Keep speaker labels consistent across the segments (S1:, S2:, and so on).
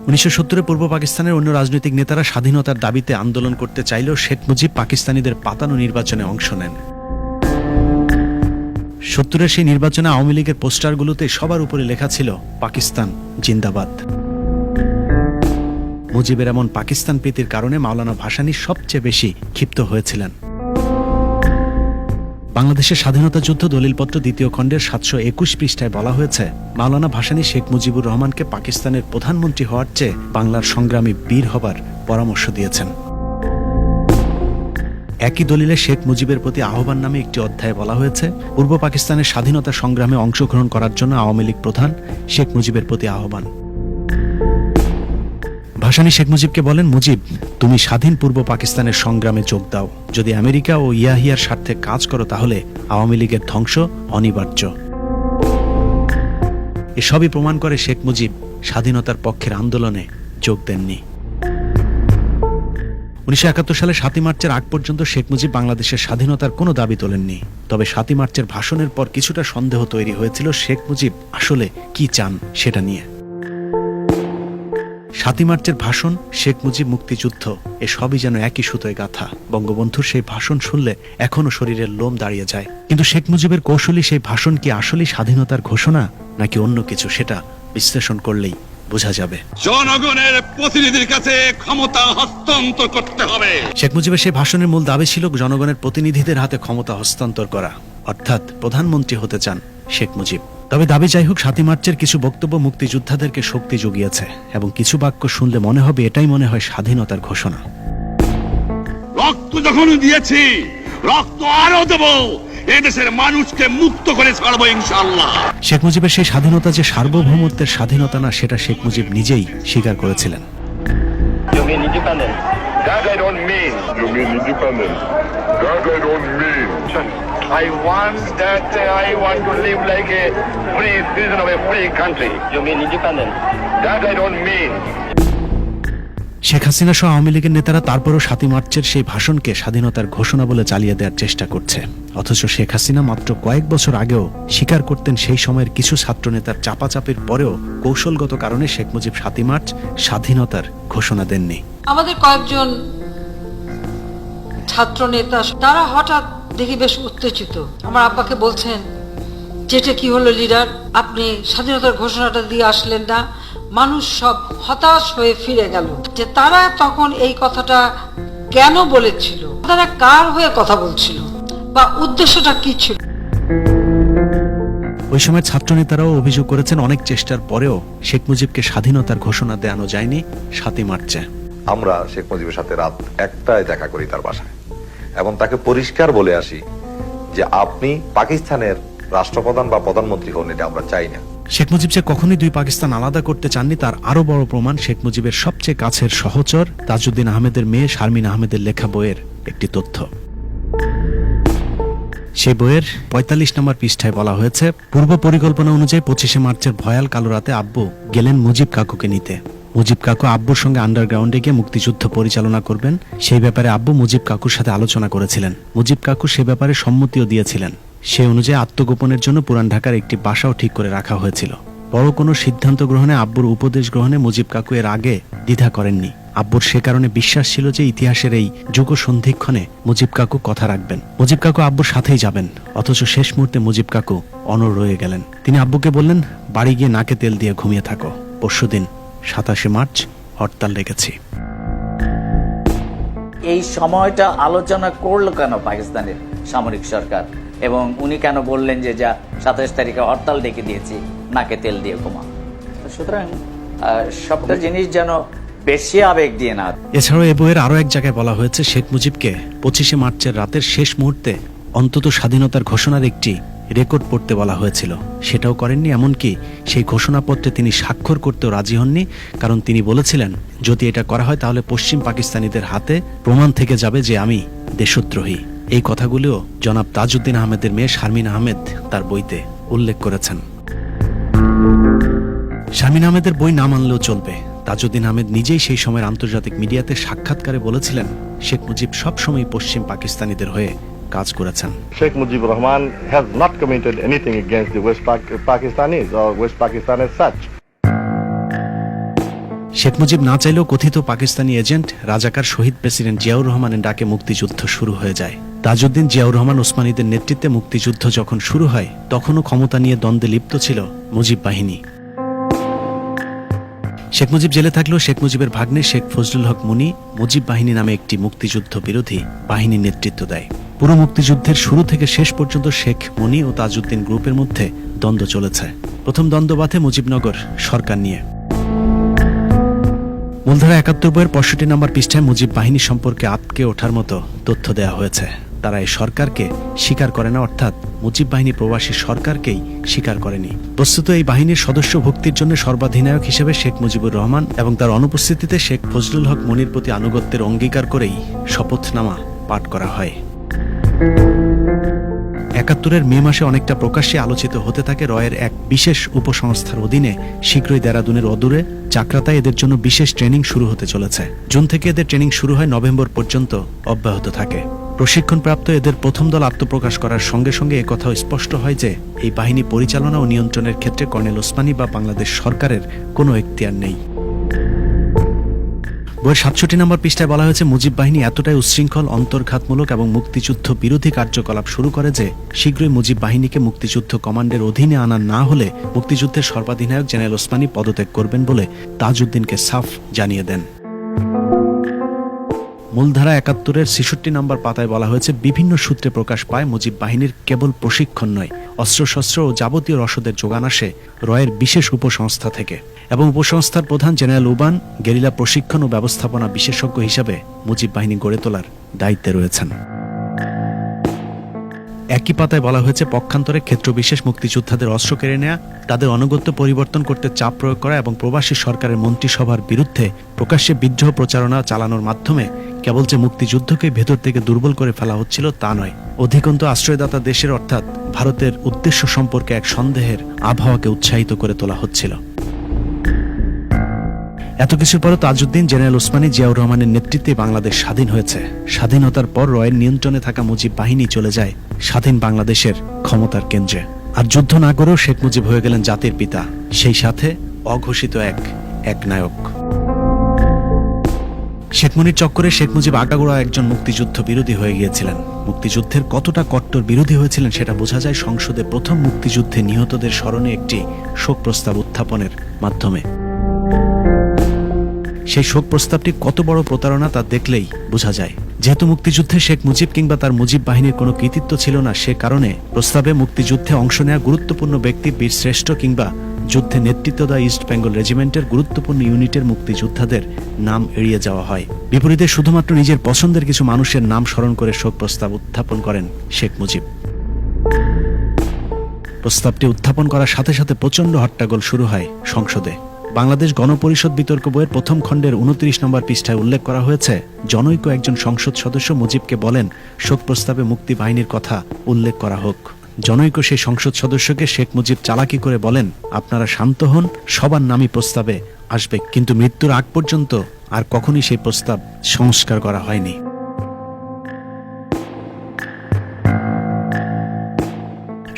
S1: 1970-এ পূর্ব পাকিস্তানের অন্য রাজনৈতিক নেতারা স্বাধীনতার দাবিতে আন্দোলন করতে চাইলেও শেখ মুজিব পাকিস্তানিদের পাতানো নির্বাচনে অংশ নেন। 70-এর সেই নির্বাচনে আওয়ামী লীগের পোস্টারগুলোতে সবার উপরে লেখা ছিল পাকিস্তান জিন্দাবাদ। মুজিবের এমন পাকিস্তান প্রীতির কারণে মাওলানা ভাসানী সবচেয়ে বেশি ক্ষিপ্ত হয়েছিলেন। বাংলাদেশের স্বাধীনতা যুদ্ধ দলিলপত্র 2য় খণ্ডের 721 পৃষ্ঠায় বলা হয়েছে, মাওলানা ভাসানী শেখ মুজিবুর রহমানকে পাকিস্তানের প্রধানমন্ত্রী হওয়ার চেয়ে বাংলার সংগ্রামী বীর হবার পরামর্শ দিয়েছেন। একই দলিলে শেখ মুজিবের প্রতি আহ্বান নামে একটি অধ্যায়ে বলা হয়েছে, পূর্ব পাকিস্তানের স্বাধীনতা সংগ্রামে অংশগ্রহণ করার জন্য আওয়ামী লীগ প্রধান শেখ মুজিবের প্রতি আহ্বান। ভাসানী শেখ মুজিবকে বলেন, মুজিব, তুমি স্বাধীন পূর্ব পাকিস্তানের সংগ্রামে যোগ দাও। যদি আমেরিকা ও ইয়াহিয়ার স্বার্থে কাজ করো তাহলে আওয়ামী লীগের ধ্বংস অনিবার্য। এসবই প্রমাণ করে শেখ মুজিব স্বাধীনতার পক্ষের আন্দোলনে যোগ দেননি। 1971 সালে 7ই মার্চের আগ পর্যন্ত শেখ মুজিব বাংলাদেশের স্বাধীনতার কোনো দাবি তোলেননি। তবে 7ই মার্চের ভাষণের পর কিছুটা সন্দেহ তৈরি হয়েছিল শেখ মুজিব আসলে কি চান সেটা নিয়ে। 7ই মার্চের ভাষণ, শেখ মুজিব, মুক্তিযুদ্ধ, এসবই যেন একই সুতোয় গাঁথা। বঙ্গবন্ধুর সেই ভাষণ শুনলে এখনো শরীরের লোম দাঁড়িয়ে যায়। কিন্তু শেখ মুজিবের কৌশলী সেই ভাষণ কি আসলেই স্বাধীনতার ঘোষণা নাকি অন্য কিছু, সেটা বিশ্লেষণ করলেই বোঝা যাবে।
S2: জনগণের প্রতিনিধির কাছে ক্ষমতা হস্তান্তর করতে হবে।
S1: শেখ মুজিবের সেই ভাষণের মূল দাবি ছিল জনগণের প্রতিনিধিদের হাতে ক্ষমতা হস্তান্তর করা, অর্থাৎ প্রধানমন্ত্রী হতে চান শেখ মুজিব। তবে দাবি যাই হোক, 7ই মার্চের কিছু বক্তব্য মুক্তিযোদ্ধাদেরকে শক্তি জুগিয়েছে এবং কিছু বাক্য শুনলে মনে হবে এটাই মনে হয় স্বাধীনতার ঘোষণা।
S2: রক্ত যখন দিয়েছি, রক্ত আরো দেব, এদেশের মানুষকে মুক্ত করে ছাড়বো ইনশাআল্লাহ।
S1: শেখ মুজিবের সেই স্বাধীনতা যে সার্বভৌমত্বের স্বাধীনতা না, সেটা শেখ মুজিব নিজেই স্বীকার করেছিলেন।
S3: You mean independence? That I don't mean.
S4: You mean independence? That I don't mean.
S3: I want to live like a free citizen of a free country. You mean independence? That I don't mean.
S1: Sheikh Hasina সহ আওয়ামী লীগের নেতারা তারপরও 7ই মার্চের সেই ভাষণকে স্বাধীনতার ঘোষণা বলে চালিয়ে দেওয়ার চেষ্টা করছে। অথচ শেখ হাসিনা মাত্র কয়েক বছর আগেও স্বীকার করতেন সেই সময়ের কিছু ছাত্র নেতার চাপাচাপির পরেও কৌশলগত কারণে শেখ মুজিব 7ই মার্চ স্বাধীনতার ঘোষণা দেননি।
S5: আমাদের কয়েকজন ছাত্র নেতা তারা হঠাৎ দেখি বেশ উত্তেজিত। আমার আব্বাকে বলছেন, যেটা কি হলো লিডার, আপনি স্বাধীনতার ঘোষণাটা দিয়ে আসলেন না। মানুষ সব হতাশ হয়ে ফিরে গেল যে তারা তখন এই কথাটা কেন বলেছিল, তারা কার হয়ে কথা বলছিল বা উদ্দেশ্যটা কি ছিল।
S1: ওই সময় ছাত্র নেতারাও অভিযোগ করেছেন অনেক চেষ্টার পরেও শেখ মুজিবকে স্বাধীনতার ঘোষণা দেওয়ানো যায়নি 7ই মার্চে।
S6: আমরা শেখ মুজিবের সাথে রাত 1টায় দেখা করি তার বাসায় এবং তাকে পরিষ্কার বলে আসি যে আপনি পাকিস্তানের রাষ্ট্রপ্রধান বা প্রধানমন্ত্রী হন, এটা আমরা চাই না।
S1: শেখ মুজিব যে কখনোই দুই পাকিস্তান আলাদা করতে চাননি তার আরো বড় প্রমাণ শেখ মুজিবের সবচেয়ে কাছের সহচর তাজউদ্দিন আহমেদের মেয়ে শারমিন আহমেদের লেখা বইয়ের একটি তথ্য। সেই বইয়ের 45 নম্বর পৃষ্ঠায় বলা হয়েছে, পূর্ব পরিকল্পনা অনুযায়ী 25শে মার্চের ভয়াল কালো রাতে আব্বু গেলেন মুজিব কাকুকে নিতে। মুজিব কাকু আব্বুর সঙ্গে আন্ডারগ্রাউন্ডে গিয়ে মুক্তিযুদ্ধ পরিচালনা করবেন, সেই ব্যাপারে আব্বু মুজিব কাকুর সাথে আলোচনা করেছিলেন। মুজিব কাকু সে ব্যাপারে সম্মতিও দিয়েছিলেন। সে অনুযায়ী আত্মগোপনের জন্য পুরান ঢাকার একটি বাসাও ঠিক করে রাখা হয়েছিল। বড় কোনো সিদ্ধান্ত গ্রহণে আব্বুর উপদেশ গ্রহণে মুজিব কাকু এর আগে দ্বিধা করেননি। আব্বুর সে কারণে বিশ্বাস ছিল যে ইতিহাসের এই যুগ সন্ধিক্ষণে মুজিব কাকু কথা রাখবেন। মুজিব কাকু আব্বুর সাথেই যাবেন। অথচ শেষ মুহূর্তে মুজিব কাকু অনড় রয়ে গেলেন। তিনি আব্বুকে বললেন, বাড়ি গিয়ে নাকে তেল দিয়ে ঘুমিয়ে থাকো, পরশুদিন 27শে মার্চ হরতাল রেখেছি।
S7: এই সময়টা আলোচনা করলো কেন পাকিস্তানের সামরিক সরকার, এবং উনি কেন বললেন যে যা 27 তারিখে হরতাল ডেকে দিয়েছি, নাকে তেল দিয়ে ঘুমা। সুতরাং সবটা জিনিস যেন বেশি আবেগ দিয়ে না।
S1: এছাড়াও এ বইয়ের আরো এক জায়গায় বলা হয়েছে শেখ মুজিবকে 25শে মার্চের রাতের শেষ মুহূর্তে অন্তত স্বাধীনতার ঘোষণার একটি রেকর্ড পড়তে বলা হয়েছিল। সেটাও করেননি। এমনকি সেই ঘোষণাপত্রে তিনি স্বাক্ষর করতেও রাজি হননি, কারণ তিনি বলেছিলেন যদি এটা করা হয় তাহলে পশ্চিম পাকিস্তানিদের হাতে প্রমাণ থেকে যাবে যে আমি দেশদ্রোহী। এই কথাগুলিও জনাব তাজউদ্দিন আহমেদের মেয়ে শারমিন আহমেদ তার বইতে উল্লেখ করেছেন। শারমিন আহমেদের বই না মানলেও চলবে। তাজউদ্দিন আহমেদ নিজেই সেই সময়ের আন্তর্জাতিক মিডিয়াতে সাক্ষাৎকারে বলেছিলেন, শেখ মুজিব সবসময় পশ্চিম পাকিস্তানিদের হয়ে কাজ করেছেন।
S8: Sheikh Mujibur Rahman has not committed anything against the West Pakistanis or West Pakistan as such.
S1: Sheikh Mujib না চাইলেও কথিত পাকিস্তানি এজেন্ট রাজাকার শহীদ প্রেসিডেন্ট জিয়াউর রহমানের ডাকে মুক্তিযুদ্ধ শুরু হয়ে যায়। তাজউদ্দিন, জিয়াউর রহমান, ওসমানীদের নেতৃত্বে মুক্তিযুদ্ধ যখন শুরু হয় তখনও ক্ষমতা নিয়ে দ্বন্দ্বে লিপ্ত ছিল মুজিব বাহিনী। শেখ মুজিব জেলে থাকলেও শেখ মুজিবের ভাগ্নে শেখ ফজলুল হক মুনি মুজিব বাহিনী নামে একটি মুক্তিযুদ্ধ বিরোধী বাহিনীর নেতৃত্ব দেয়। পুরো মুক্তিযুদ্ধের শুরু থেকে শেষ পর্যন্ত শেখ মুনি ও তাজউদ্দিন গ্রুপের মধ্যে দ্বন্দ্ব চলেছে। প্রথম দ্বন্দ্ব বাধে মুজিবনগর সরকার নিয়ে। মূলধারা ৭১ বইয়ের ৬৫ নম্বর পৃষ্ঠায় মুজিব বাহিনী সম্পর্কে আঁতকে ওঠার মতো তথ্য দেওয়া হয়েছে। তারা এই সরকারকে স্বীকার করে না, অর্থাৎ মুজিব বাহিনী প্রবাসী সরকারকেই স্বীকার করেনি। বস্তুত এই বাহিনীর সদস্য ভুক্তির জন্য সর্বাধিনায়ক হিসেবে শেখ মুজিবুর রহমান এবং তার অনুপস্থিতিতে শেখ ফজলুল হক মুনির প্রতি আনুগত্যের অঙ্গীকার করেই শপথনামা পাঠ করা হয়। ৭১-এর মে মাসে অনেকটা প্রকাশ্যে আলোচিত হতে থাকে রয়ের এক বিশেষ উপসংস্থার অধীনে শীঘ্রই দেরাদুনের অদূরে চাকরাতায় এদের জন্য বিশেষ ট্রেনিং শুরু হতে চলেছে। জুন থেকে এদের ট্রেনিং শুরু হয়, নভেম্বর পর্যন্ত অব্যাহত থাকে। প্রশিক্ষণপ্রাপ্ত এদের প্রথম দল আত্মপ্রকাশ করার সঙ্গে সঙ্গে একথাও স্পষ্ট হয় যে এই বাহিনী পরিচালনা ও নিয়ন্ত্রণের ক্ষেত্রে কর্নেল ওসমানী বা বাংলাদেশ সরকারের কোনো এখতিয়ার নেই। বইয়ের ৬৭ নম্বর পৃষ্ঠায় বলা হয়েছে, মুজিব বাহিনী এতটাই উচ্ছৃঙ্খল, অন্তর্ঘাতমূলক এবং মুক্তিযুদ্ধ বিরোধী কার্যকলাপ শুরু করে যে শীঘ্রই মুজিব বাহিনীকে মুক্তিযুদ্ধ কমান্ডের অধীনে আনা না হলে মুক্তিযুদ্ধের সর্বাধিনায়ক জেনারেল ওসমানী পদত্যাগ করবেন বলে তাজউদ্দিনকে সাফ জানিয়ে দেন। মূলধারা ৭১-এর ৬৬ নম্বর পাতায় বলা হয়েছে, বিভিন্ন সূত্রে প্রকাশ পায় মুজিব বাহিনীর কেবল প্রশিক্ষণ নয়, অস্ত্রশস্ত্র ও যাবতীয় রসদের যোগান আসে রয়ের বিশেষ উপসংস্থা থেকে এবং উপসংস্থার প্রধান জেনারেল উবান গেরিলা প্রশিক্ষণ ও ব্যবস্থাপনা বিশেষজ্ঞ হিসাবে মুজিব বাহিনী গড়ে তোলার দায়িত্বে রয়েছেন। একই পাতায় বলা হয়েছে, পক্ষান্তরে ক্ষেত্রবিশেষ মুক্তিযোদ্ধাদের অস্ত্র কেড়ে নেয়া, তাদের অনুগত্য পরিবর্তন করতে চাপ প্রয়োগ করা এবং প্রবাসী সরকারের মন্ত্রিসভার বিরুদ্ধে প্রকাশ্যে বিদ্রোহ প্রচারণা চালানোর মাধ্যমে কেবল যে মুক্তিযুদ্ধকে ভেতর থেকে দুর্বল করে ফেলা হচ্ছিল তা নয়, অধিকন্তু আশ্রয়দাতা দেশের অর্থাৎ ভারতের উদ্দেশ্য সম্পর্কে এক সন্দেহের আবহাওয়াকে উৎসাহিত করে তোলা হচ্ছিল। এত কিছুর পরও তাজউদ্দিন, জেনারেল ওসমানী, জিয়াউর রহমানের নেতৃত্বে বাংলাদেশ স্বাধীন হয়েছে। স্বাধীনতার পর রয়ের নিয়ন্ত্রণে থাকা মুজিব বাহিনী চলে যায় স্বাধীন বাংলাদেশের ক্ষমতার কেন্দ্রে। আর যুদ্ধ না করেও শেখ মুজিব হয়ে গেলেন জাতির পিতা, সেই সাথে অঘোষিত এক নায়ক। শেখ মুনির চক্করে শেখ মুজিব আগাগোড়া একজন মুক্তিযুদ্ধ বিরোধী হয়ে গিয়েছিলেন। মুক্তিযুদ্ধের কতটা কট্টর বিরোধী হয়েছিলেন সেটা বোঝা যায় সংসদে প্রথম মুক্তিযুদ্ধে নিহতদের স্মরণে একটি শোক প্রস্তাব উত্থাপনের মাধ্যমে। সেই শোক প্রস্তাবটি কত বড় প্রতারণা তা দেখলেই বোঝা যায়। যেহেতু মুক্তিযুদ্ধে শেখ মুজিব কিংবা তার মুজিব বাহিনীর কোনো কৃতিত্ব ছিল না, সে কারণে প্রস্তাবে মুক্তিযুদ্ধে অংশ নেওয়া গুরুত্বপূর্ণ ব্যক্তি, বীর শ্রেষ্ঠ কিংবা যুদ্ধে নেতৃত্ব দেওয়া ইস্ট বেঙ্গল রেজিমেন্টের গুরুত্বপূর্ণ ইউনিটের মুক্তিযোদ্ধাদের নাম এড়িয়ে যাওয়া হয়। বিপরীতে শুধুমাত্র নিজের পছন্দের কিছু মানুষের নাম স্মরণ করে শোক প্রস্তাব উত্থাপন করেন শেখ মুজিব। প্রস্তাবটি উত্থাপন করার সাথে সাথে প্রচন্ড হট্টগোল শুরু হয় সংসদে। বাংলাদেশ গণপরিষদ বিতর্ক বইয়ের প্রথম খণ্ডের ২৯ নম্বর পৃষ্ঠায় উল্লেখ করা হয়েছে, জনৈক একজন সংসদ সদস্য মুজিবকে বলেন শোক প্রস্তাবে মুক্তি বাহিনীর কথা উল্লেখ করা হোক। জনৈক সেই সংসদ সদস্যকে শেখ মুজিব চালাকি করে বলেন, আপনারা শান্ত হন, সবার নামই প্রস্তাবে আসবে, কিন্তু মৃত্যুর আগ পর্যন্ত আর কখনই সেই প্রস্তাব সংস্কার করা হয়নি।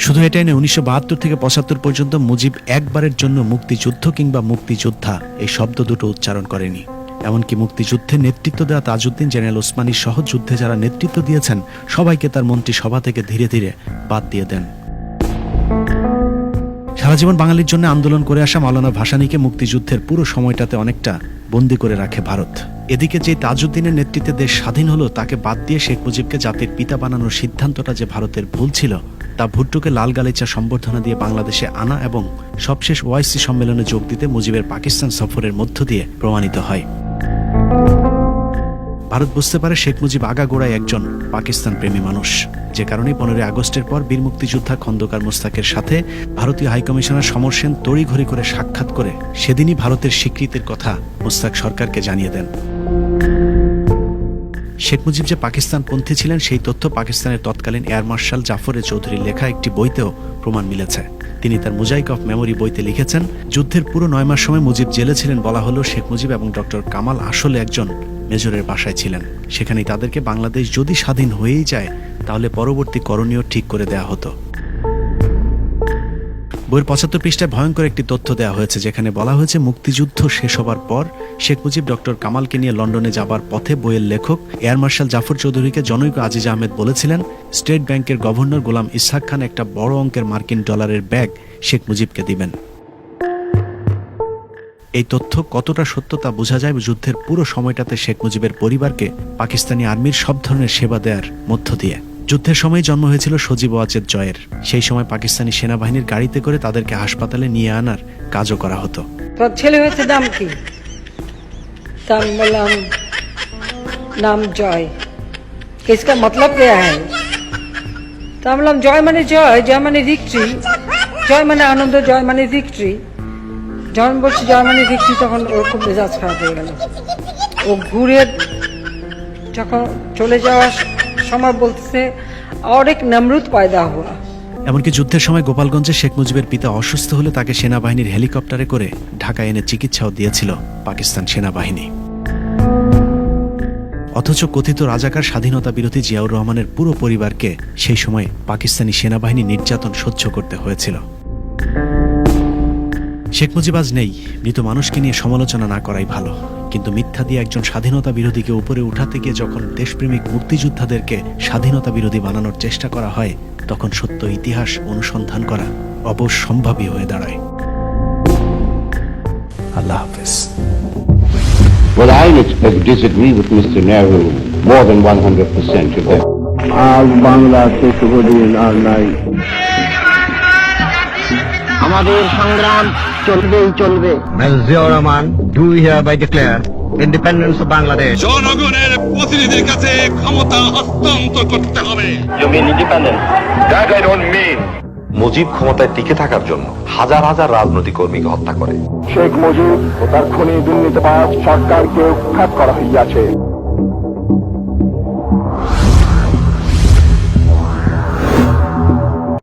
S1: শুধু এটাই নয়, ১৯৭২ থেকে ৭৫ পর্যন্ত মুজিব একবারের জন্য মুক্তিযুদ্ধ কিংবা মুক্তিযোদ্ধা এই শব্দ দুটো উচ্চারণ করেনি। এমনকি মুক্তিযুদ্ধে নেতৃত্ব দেওয়া তাজউদ্দিন, জেনারেল ওসমানী সহ যুদ্ধে যারা নেতৃত্ব দিয়েছেন সবাইকে তার মন্ত্রিসভা থেকে ধীরে ধীরে বাদ দিয়ে দেন। সারা জীবন বাঙালির জন্য আন্দোলন করে আসা মাওলানা ভাসানীকে মুক্তিযুদ্ধের পুরো সময়টাতে অনেকটা বন্দী করে রাখে ভারত। এদিকে যে তাজউদ্দিনের নেতৃত্বে দেশ স্বাধীন হলো, তাকে বাদ দিয়ে শেখ মুজিবকে জাতির পিতা বানানোর সিদ্ধান্তটা যে ভারতের ভুল ছিল তা ভুট্টোকে লাল গালিচা সম্বর্ধনা দিয়ে বাংলাদেশে আনা এবং সবশেষ ওআইসি সম্মেলনে যোগ দিতে মুজিবের পাকিস্তান সফরের মধ্য দিয়ে প্রমাণিত হয়। ভারত বুঝতে পারে শেখ মুজিব আগাগোড়ায় একজন পাকিস্তান প্রেমী মানুষ, যে কারণে ১৫ই আগস্টের পর বীর মুক্তিযোদ্ধা খন্দকার মোস্তাকের সাথে ভারতীয় হাইকমিশনার সমর সেন তড়িঘড়ি করে সাক্ষাৎ করে সেদিনই ভারতের স্বীকৃতির কথা মোস্তাক সরকারকে জানিয়ে দেন। শেখ মুজিব যে পাকিস্তানপন্থী ছিলেন সেই তথ্য পাকিস্তানের তৎকালীন এয়ার মার্শাল জাফরে চৌধুরীর লেখা একটি বইতেও প্রমাণ মিলেছে। তিনি তার মোজাইক অফ মেমোরি বইতে লিখেছেন, যুদ্ধের পুরো ৯ মাস সময় মুজিব জেলে ছিলেন বলা হলো শেখ মুজিব এবং ডক্টর কামাল আসলে একজন মেজরের বাসায় ছিলেন। সেখানেই তাদেরকে বাংলাদেশ যদি স্বাধীন হয়েই যায় তাহলে পরবর্তী করণীয় ঠিক করে দেয়া হতো। বইয়ের 75 পৃষ্ঠায় ভয়ঙ্কর একটি তথ্য দেওয়া হয়েছে, যেখানে বলা হয়েছে মুক্তিযুদ্ধ শেষ হবার পর শেখ মুজিব ডক্টর কামালকে নিয়ে লন্ডনে যাবার পথে বইয়ের লেখক এয়ার মার্শাল জাফর চৌধুরীকে জনৈক আজিজ আহমেদ বলেছিলেন স্টেট ব্যাংকের গভর্নর গোলাম ইসহাক খান একটা বড় অঙ্কের মার্কিন ডলারের ব্যাগ শেখ মুজিবকে দিবেন। এই তথ্য কতটা সত্য তা বোঝা যায় যুদ্ধের পুরো সময়টাতে শেখ মুজিবের পরিবারকে পাকিস্তানি আর্মির সব ধরনের সেবা দেওয়ার মধ্য দিয়ে। যুদ্ধের সময় জন্ম হয়েছিল সজীব ওয়াজেদ জয়ের। সেই সময় পাকিস্তানি সেনাবাহিনীর গাড়িতে করে তাদেরকে হাসপাতালে নিয়ে আনার কাজও করা হতো।
S5: তোর ছেলে হয়েছে নাম কি? তা আমি বললাম নাম জয়। इसका मतलब क्या है? তা আমি বললাম জয় মানে জয়, জয় মানে ভিক্টরি, জয় মানে আনন্দ, জয় মানে ভিক্টরি। যখন বলছি জয় মানে ভিক্টরি তখন ওর খুব মেজাজ খারাপ হয়ে গেল। ও ঘুরে যখন চলে যাওয়ার সময় বলতেছে और एक नमरूद पैदा हुआ।
S1: এমনকি যুদ্ধের সময় গোপালগঞ্জে শেখ মুজিবের পিতা অসুস্থ হলে তাকে সেনাবাহিনীর হেলিকপ্টারে করে ঢাকা এনে চিকিৎসাও দিয়েছিল পাকিস্তান সেনাবাহিনী। অথচ কথিত রাজাকার স্বাধীনতা বিরোধী জিয়াউর রহমানের পুরো পরিবারকে সেই সময় পাকিস্তানি সেনাবাহিনী নির্যাতন সহ্য করতে হয়েছিল। শেখ মুজিব আজ নেই, মৃত মানুষকে নিয়ে সমালোচনা না করাই ভালো। কিন্তু মিথ্যা দিয়ে একজন স্বাধীনতা বিরোধীকে উপরে উঠাতে গিয়ে যখন দেশপ্রেমিক মুক্তিযোদ্ধাদেরকে স্বাধীনতা বিরোধী বানানোর চেষ্টা করা হয়, তখন সত্য ইতিহাস অনুসন্ধান করা অবশ্যম্ভাবী হয়ে দাঁড়ায়। আল্লাহ হাফেজ।
S9: Well, I disagree with Mr. Nehru more than 100% of that.
S10: আজ বাংলা থেকে বলিন আর নাই। আমাদের সংগ্রাম চলবেই চলবে।
S8: Ziaur Rahman, do hereby declare independence of Bangladesh.
S2: জনগণের প্রতিনিধির কাছে ক্ষমতা হস্তান্তর করতে হবে।
S3: You mean independence? That I don't mean.
S6: Mujib ক্ষমতায় টিকে থাকার জন্য হাজার হাজার রাজনৈতিক কর্মীকে হত্যা করে।
S10: শেখ মুজিব ও তার খুনি দুর্নীতিবাজ সরকারকে উৎখাত করা হইয়াছে।